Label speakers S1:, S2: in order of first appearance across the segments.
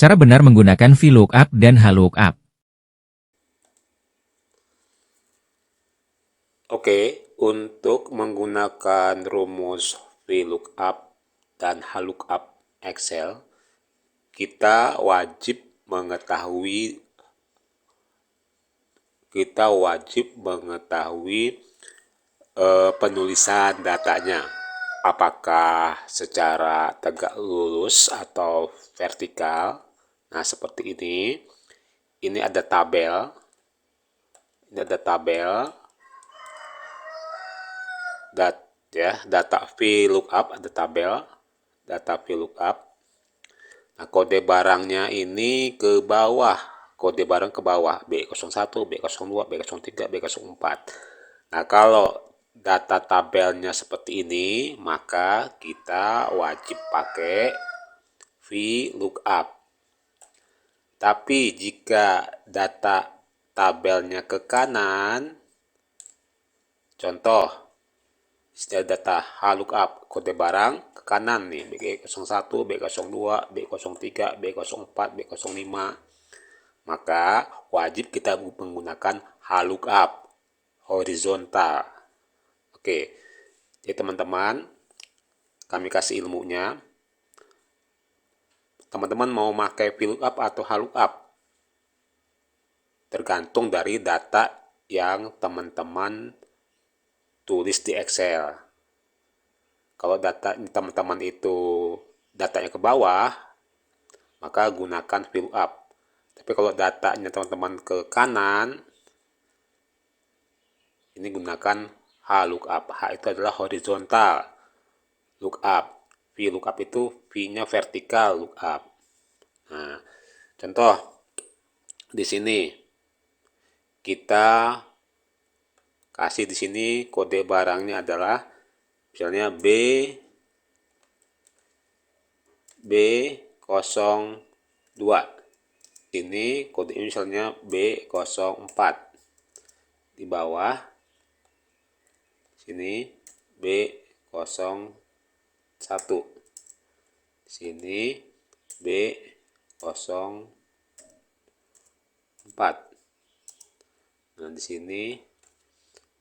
S1: Cara benar menggunakan VLOOKUP dan HLOOKUP.
S2: Oke, untuk menggunakan rumus VLOOKUP dan HLOOKUP Excel, kita wajib mengetahui penulisan datanya. Apakah secara tegak lurus atau vertikal? Nah, seperti ini. Ini ada tabel. Data VLOOKUP, ada tabel data VLOOKUP. Nah, kode barangnya ini ke bawah, kode barang ke bawah, B01, B02, B03, B04. Nah, kalau data tabelnya seperti ini, maka kita wajib pakai VLOOKUP. Tapi jika data tabelnya ke kanan, contoh, istilah data HLOOKUP, kode barang ke kanan nih, B01, B02, B03, B04, B05, maka wajib kita menggunakan HLOOKUP horizontal. Oke, jadi teman-teman, kami kasih ilmunya. Teman-teman mau pakai VLOOKUP atau HLOOKUP? Tergantung dari data yang teman-teman tulis di Excel. Kalau data teman-teman itu datanya ke bawah, maka gunakan VLOOKUP. Tapi kalau datanya teman-teman ke kanan, ini gunakan HLOOKUP. H itu adalah horizontal lookup. VLOOKUP itu V-nya vertikal lookup. Nah, contoh di sini kita kasih di sini kode barangnya adalah misalnya B02. Ini kode ini misalnya B04. Di bawah sini B01. Sini B04. Nah, di sini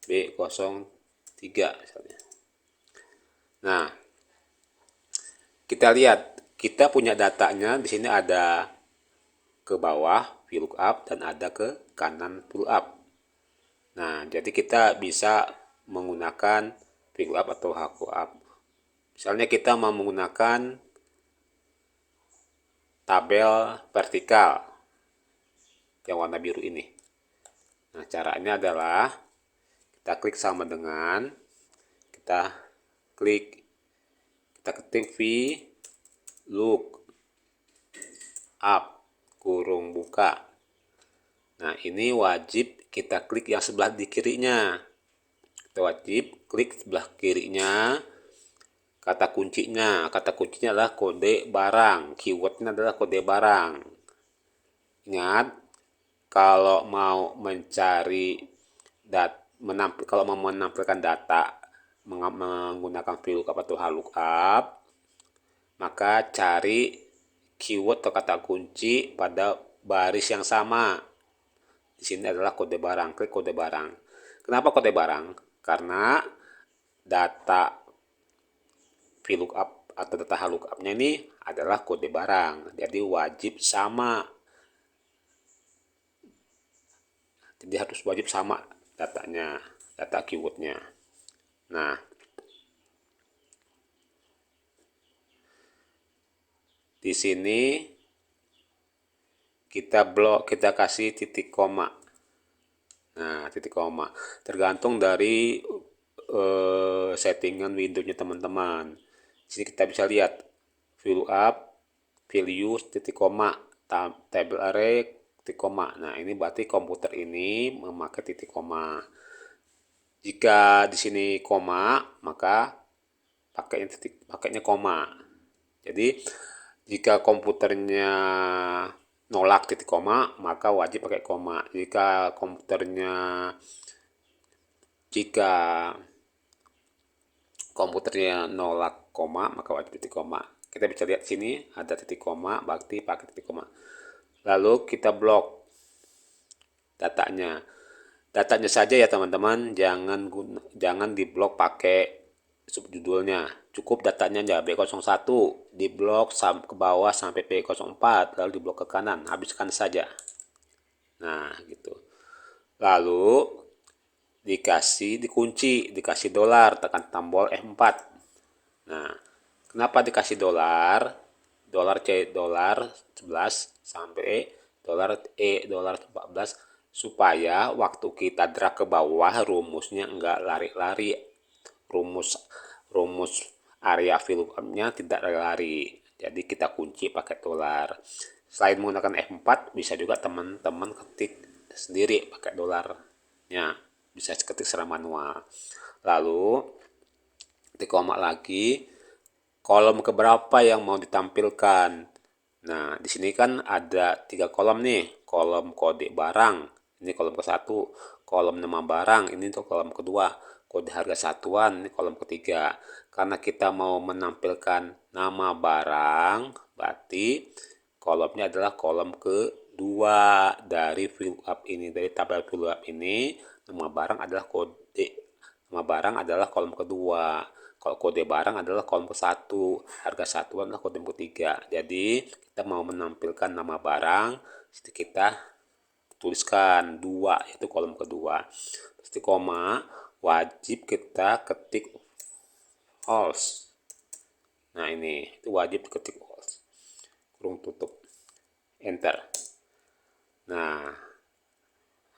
S2: B03 misalnya. Nah, kita lihat, kita punya datanya di sini ada ke bawah VLOOKUP dan ada ke kanan VLOOKUP. Nah, jadi kita bisa menggunakan VLOOKUP atau HLOOKUP. Misalnya kita mau menggunakan tabel vertikal yang warna biru ini. Nah, caranya adalah kita klik sama dengan kita ketik VLOOKUP kurung buka. Nah, ini wajib kita klik yang sebelah di kirinya. Kita wajib klik sebelah kirinya kata kuncinya. Kata kuncinya adalah kode barang. Keywordnya adalah kode barang. Ingat, kalau mau menampilkan data menggunakan VLOOKUP atau HLOOKUP, maka cari keyword atau kata kunci pada baris yang sama. Di sini adalah kode barang, klik kode barang. Kenapa kode barang? Karena data VLOOKUP atau data HLOOKUP-nya ini adalah kode barang, jadi wajib sama. Jadi harus wajib sama datanya, data keywordnya. Nah, di sini kita kasih titik koma. Nah, titik koma tergantung dari settingan Windows-nya teman-teman. Di sini kita bisa lihat VLOOKUP, value, titik koma, table array, titik koma. Nah, ini berarti komputer ini memakai titik koma. Jika di sini koma, maka pakainya koma. Jadi, jika komputernya nolak titik koma, maka wajib pakai koma. Jika komputernya nolak koma, maka wajib titik koma. Kita bisa lihat sini ada titik koma, berarti pakai titik koma. Lalu kita blok datanya. Datanya saja ya teman-teman, jangan diblok pakai subjudulnya. Cukup datanya aja B01, diblok ke bawah sampai B04, lalu diblok ke kanan, habiskan saja. Nah, gitu. Lalu dikasih dolar, tekan tombol F4. Nah, kenapa dikasih dolar? Dolar C, dolar 11 sampai dolar 14, supaya waktu kita drag ke bawah rumusnya enggak lari-lari. Rumus area VLOOKUP-nya tidak lari-lari. Jadi kita kunci pakai dolar. Selain menggunakan F4, bisa juga teman-teman ketik sendiri pakai dolarnya. Bisa ketik secara manual. Lalu ketik koma lagi, kolom keberapa yang mau ditampilkan. Nah, di sini kan ada 3 kolom nih, kolom kode barang, ini kolom ke-1, kolom nama barang, ini untuk kolom kedua, kode harga satuan, ini kolom ketiga. Karena kita mau menampilkan nama barang, berarti kolomnya adalah kolom kedua dari VLOOKUP ini, dari tabel VLOOKUP ini. Nama barang adalah kolom kedua. Kalau kode barang adalah kolom ke-1, harga satuan adalah kolom ketiga. Jadi kita mau menampilkan nama barang, kita tuliskan 2, itu kolom kedua. Terus koma, wajib kita ketik false. Nah, ini itu wajib ketik false. Kurung tutup, enter. Nah,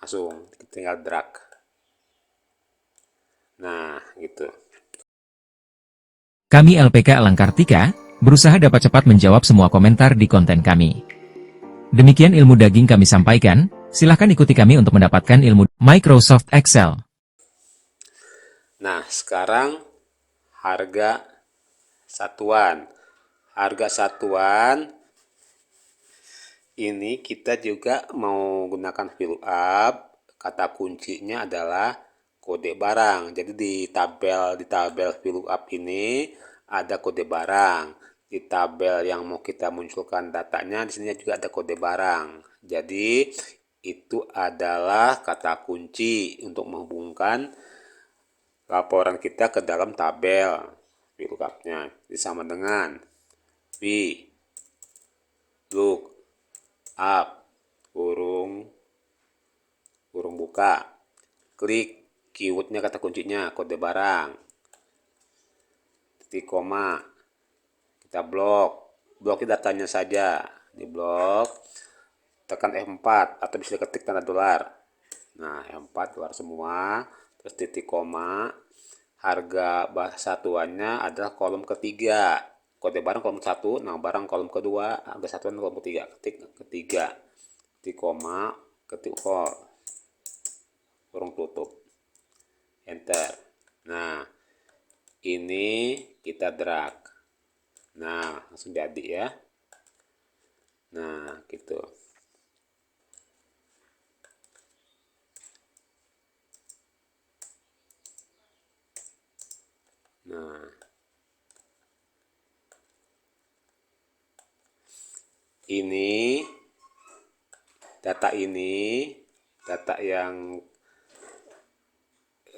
S2: langsung tinggal drag. Nah, gitu.
S1: Kami LPK Elang Kartika, berusaha dapat cepat menjawab semua komentar di konten kami. Demikian ilmu daging kami sampaikan, silahkan ikuti kami untuk mendapatkan ilmu Microsoft Excel.
S2: Nah, sekarang harga satuan. Harga satuan ini kita juga mau gunakan VLOOKUP. Kata kuncinya adalah kode barang. Jadi di tabel VLOOKUP ini ada kode barang. Di tabel yang mau kita munculkan datanya, di sini juga ada kode barang. Jadi itu adalah kata kunci untuk menghubungkan laporan kita ke dalam tabel VLOOKUP-nya. Sama dengan VLOOKUP kurung buka, klik keywordnya, kata kuncinya kode barang, titik koma, kita blok datanya saja, di blok, tekan F4 atau bisa ketik tanda dolar. Nah, F4 keluar semua, terus titik koma, harga satuannya adalah kolom ketiga, kode barang kolom 1, nah barang kolom kedua, harga satuan kolom ketiga, ketik ketiga, titik koma, ketik call, kurung tutup, enter. Nah, ini kita drag. Nah, langsung jadi ya. Nah, gitu. Nah, ini data yang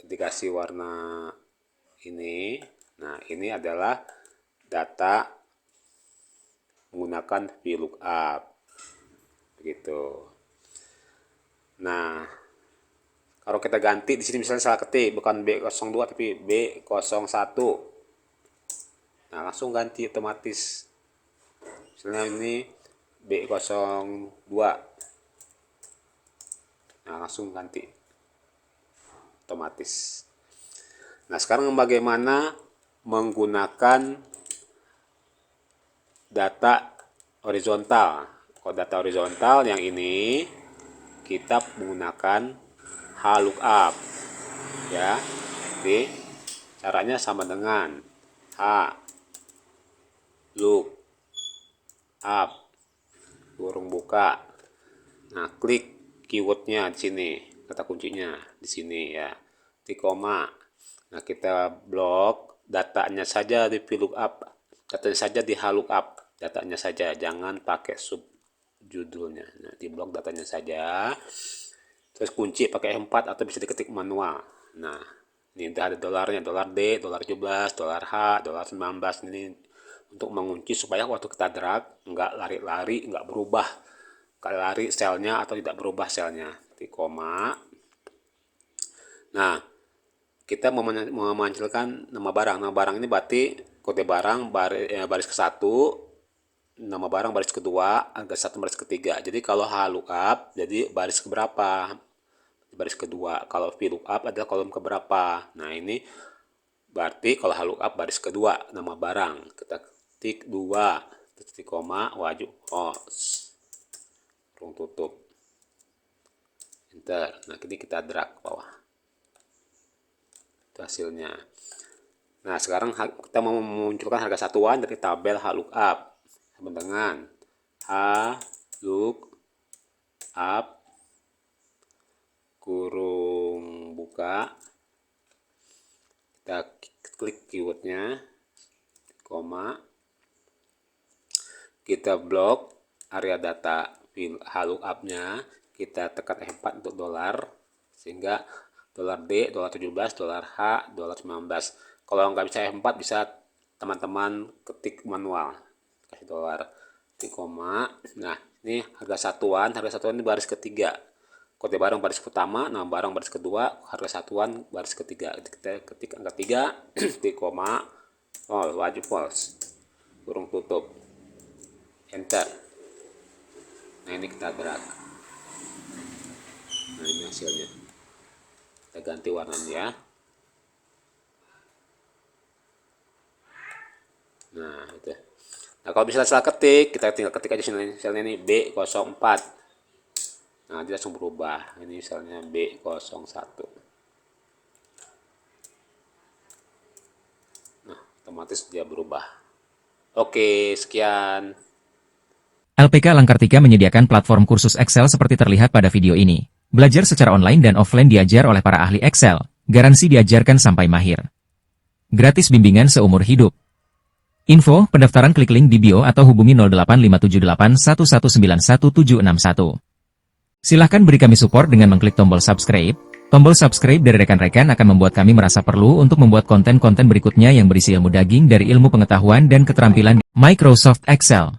S2: dikasih warna ini. Nah, ini adalah data menggunakan VLOOKUP begitu. Nah, kalau kita ganti di sini misalnya salah ketik, bukan B02 tapi B01. Nah, langsung ganti otomatis. Misalnya ini B02. Nah, langsung ganti otomatis. Nah, sekarang bagaimana menggunakan data horizontal. Kalau data horizontal yang ini kita menggunakan HLOOKUP ya. Jadi caranya sama dengan HLOOKUP kurung buka. Nah, klik keywordnya di sini, kata kuncinya di sini ya, titik koma. Nah, kita blok datanya saja di VLOOKUP datanya saja di lookup, datanya saja, jangan pakai subjudulnya. Nah, di blok datanya saja. Terus kunci pakai F4 atau bisa diketik manual. Nah, ini udah ada dolarnya, dolar D, dolar 17, dolar H, dolar 19. Ini untuk mengunci supaya waktu kita drag nggak lari-lari, nggak berubah. Nggak lari selnya atau tidak berubah selnya. Di koma. Nah, kita memunculkan nama barang. Nama barang ini berarti kode barang baris ke-1, nama barang baris kedua, harga 1 baris ketiga. Jadi kalau lookup jadi baris keberapa? Baris kedua. Kalau VLOOKUP adalah kolom keberapa? Nah, ini berarti kalau lookup baris kedua, nama barang. Kita ketik 2, titik koma, wajib false. Kurung tutup. Enter. Nah, ini kita drag ke bawah. Itu hasilnya. Nah, sekarang kita mau memunculkan harga satuan dari tabel lookup sama dengan lookup kurung buka, kita klik keywordnya, koma, kita blok area data lookup-nya, kita tekan F4 untuk dolar, sehingga dolar D, dolar 17, dolar H, dolar 19. Kalau nggak bisa F4 bisa teman-teman ketik manual, kasih dolar, titik koma. Nah, ini harga satuan ini baris ketiga. Kode barang baris pertama, nama barang baris kedua, harga satuan baris ketiga. Kita ketik angka 3, titik koma, wajib false, kurung tutup, enter. Nah, ini kita drag. Nah, ini hasilnya. Kita ganti warnanya. Nah, itu. Nah, kalau bisa salah ketik, kita tinggal ketik aja misalnya ini B04. Nah, dia langsung berubah. Ini misalnya B01. Nah, otomatis dia berubah. Oke, sekian.
S1: LPK Langkartika menyediakan platform kursus Excel seperti terlihat pada video ini. Belajar secara online dan offline diajar oleh para ahli Excel. Garansi diajarkan sampai mahir. Gratis bimbingan seumur hidup. Info, pendaftaran klik link di bio atau hubungi 085781191761. Silahkan beri kami support dengan mengklik tombol subscribe. Tombol subscribe dari rekan-rekan akan membuat kami merasa perlu untuk membuat konten-konten berikutnya yang berisi ilmu daging dari ilmu pengetahuan dan keterampilan Microsoft Excel.